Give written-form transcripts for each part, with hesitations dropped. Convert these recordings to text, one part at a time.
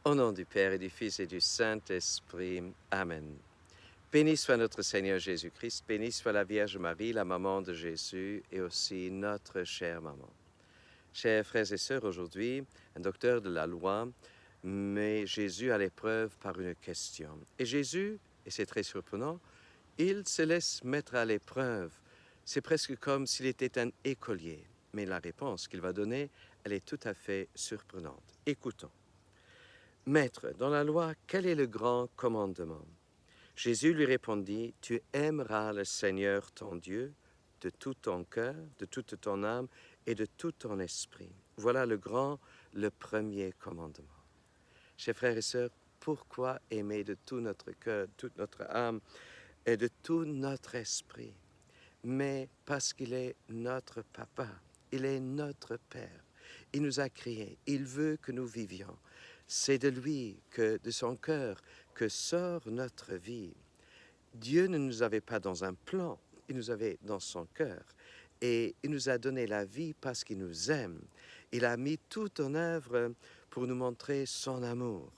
Au nom du Père et du Fils et du Saint-Esprit. Amen. Béni soit notre Seigneur Jésus-Christ, béni soit la Vierge Marie, la maman de Jésus, et aussi notre chère maman. Chers frères et sœurs, aujourd'hui, un docteur de la loi met Jésus à l'épreuve par une question. Et Jésus, et c'est très surprenant, il se laisse mettre à l'épreuve. C'est presque comme s'il était un écolier. Mais la réponse qu'il va donner, elle est tout à fait surprenante. Écoutons. Maître, dans la loi, quel est le grand commandement? Jésus lui répondit, tu aimeras le Seigneur ton Dieu de tout ton cœur, de toute ton âme et de tout ton esprit. Voilà le premier commandement. Chers frères et sœurs, pourquoi aimer de tout notre cœur, toute notre âme et de tout notre esprit? Mais parce qu'il est notre papa, il est notre Père. Il nous a créés, il veut que nous vivions. C'est de lui, de son cœur, que sort notre vie. Dieu ne nous avait pas dans un plan, il nous avait dans son cœur. Et il nous a donné la vie parce qu'il nous aime. Il a mis tout en œuvre pour nous montrer son amour.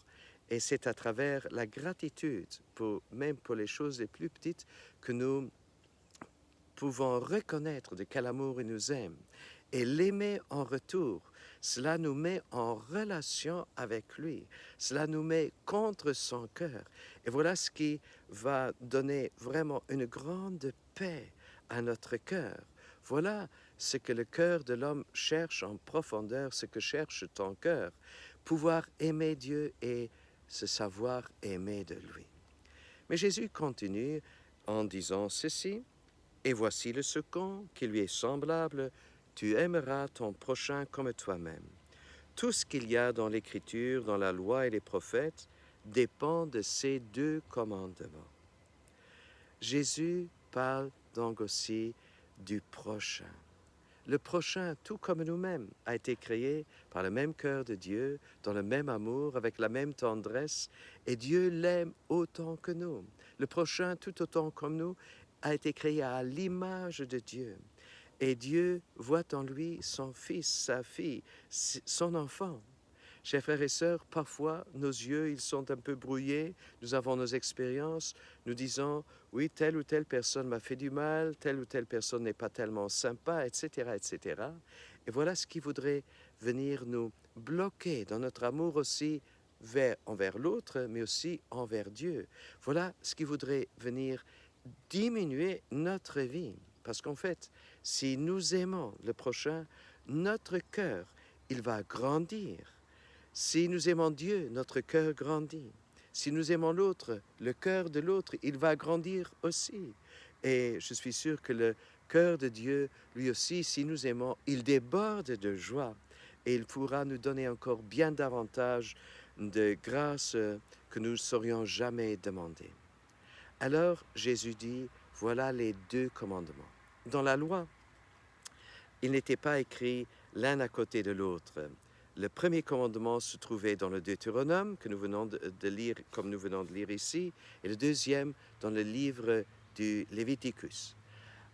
Et c'est à travers la gratitude, même pour les choses les plus petites, que nous pouvons reconnaître de quel amour il nous aime et l'aimer en retour. Cela nous met en relation avec lui. Cela nous met contre son cœur. Et voilà ce qui va donner vraiment une grande paix à notre cœur. Voilà ce que le cœur de l'homme cherche en profondeur, ce que cherche ton cœur. Pouvoir aimer Dieu et se savoir aimer de lui. Mais Jésus continue en disant ceci. Et voici le second qui lui est semblable, tu aimeras ton prochain comme toi-même. Tout ce qu'il y a dans l'Écriture, dans la loi et les prophètes, dépend de ces deux commandements. Jésus parle donc aussi du prochain. Le prochain, tout comme nous-mêmes, a été créé par le même cœur de Dieu, dans le même amour, avec la même tendresse, et Dieu l'aime autant que nous. Le prochain, tout autant comme nous, a été créé à l'image de Dieu. Et Dieu voit en lui son fils, sa fille, son enfant. Chers frères et sœurs, parfois nos yeux, ils sont un peu brouillés, nous avons nos expériences, nous disons, oui, telle ou telle personne m'a fait du mal, telle ou telle personne n'est pas tellement sympa, etc., etc. Et voilà ce qui voudrait venir nous bloquer dans notre amour aussi envers l'autre, mais aussi envers Dieu. Voilà ce qui voudrait venir diminuer notre vie. Parce qu'en fait, si nous aimons le prochain, notre cœur, il va grandir. Si nous aimons Dieu, notre cœur grandit. Si nous aimons l'autre, le cœur de l'autre, il va grandir aussi. Et je suis sûr que le cœur de Dieu, lui aussi, si nous aimons, il déborde de joie. Et il pourra nous donner encore bien davantage de grâce que nous ne saurions jamais demander. Alors Jésus dit, voilà les deux commandements. Dans la loi, il n'était pas écrit l'un à côté de l'autre. Le premier commandement se trouvait dans le Deutéronome, que nous venons de lire, comme nous venons de lire ici, et le deuxième dans le livre du Léviticus.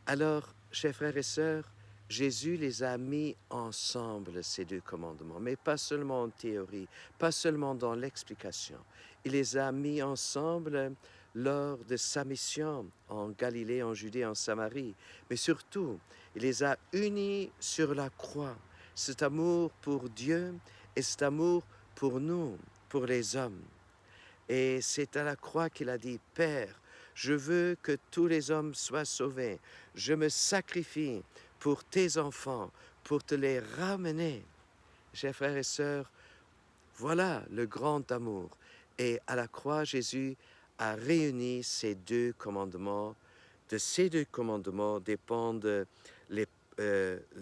Alors, chers frères et sœurs, Jésus les a mis ensemble, ces deux commandements, mais pas seulement en théorie, pas seulement dans l'explication. Il les a mis ensemble lors de sa mission en Galilée, en Judée, en Samarie, mais surtout, il les a unis sur la croix. Cet amour pour Dieu et cet amour pour nous, pour les hommes. Et c'est à la croix qu'il a dit, Père, je veux que tous les hommes soient sauvés. Je me sacrifie pour tes enfants, pour te les ramener. Chers frères et sœurs, voilà le grand amour. Et à la croix, Jésus a réuni ces deux commandements. De ces deux commandements dépendent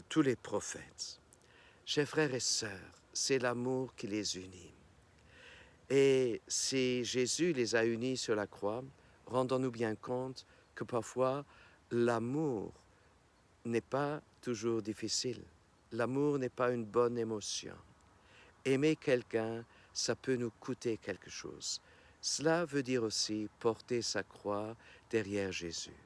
tous les prophètes. Chers frères et sœurs, c'est l'amour qui les unit. Et si Jésus les a unis sur la croix, rendons-nous bien compte que parfois l'amour n'est pas toujours difficile. L'amour n'est pas une bonne émotion. Aimer quelqu'un, ça peut nous coûter quelque chose. Cela veut dire aussi porter sa croix derrière Jésus.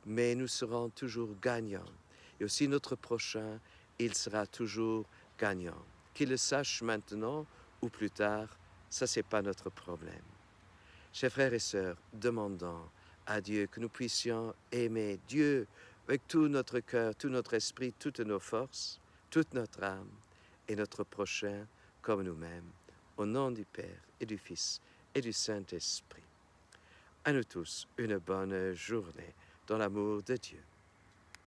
Mais nous serons toujours gagnants. Et aussi notre prochain, il sera toujours gagnant. Qu'il le sache maintenant ou plus tard, Ça, c'est pas notre problème. Chers frères et sœurs, demandons à Dieu que nous puissions aimer Dieu avec tout notre cœur, tout notre esprit, toutes nos forces, toute notre âme et notre prochain comme nous-mêmes. Au nom du Père et du Fils et du Saint-Esprit. À nous tous, une bonne journée dans l'amour de Dieu.